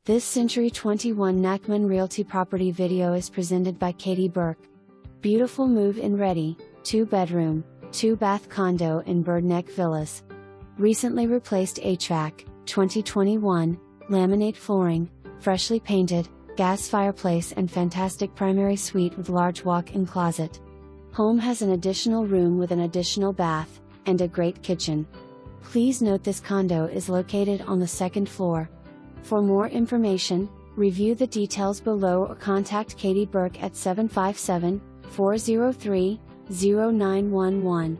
This Century 21 Nachman Realty property video is presented by Katie Burke. Beautiful move-in ready, 2-bedroom, 2-bath condo in Birdneck Villas. Recently replaced HVAC, 2021, laminate flooring, freshly painted, gas fireplace and fantastic primary suite with large walk-in closet. Home has an additional room with an additional bath, and a great kitchen. Please note this condo is located on the second floor. For more information, review the details below or contact Katie Burke at 757-403-0911.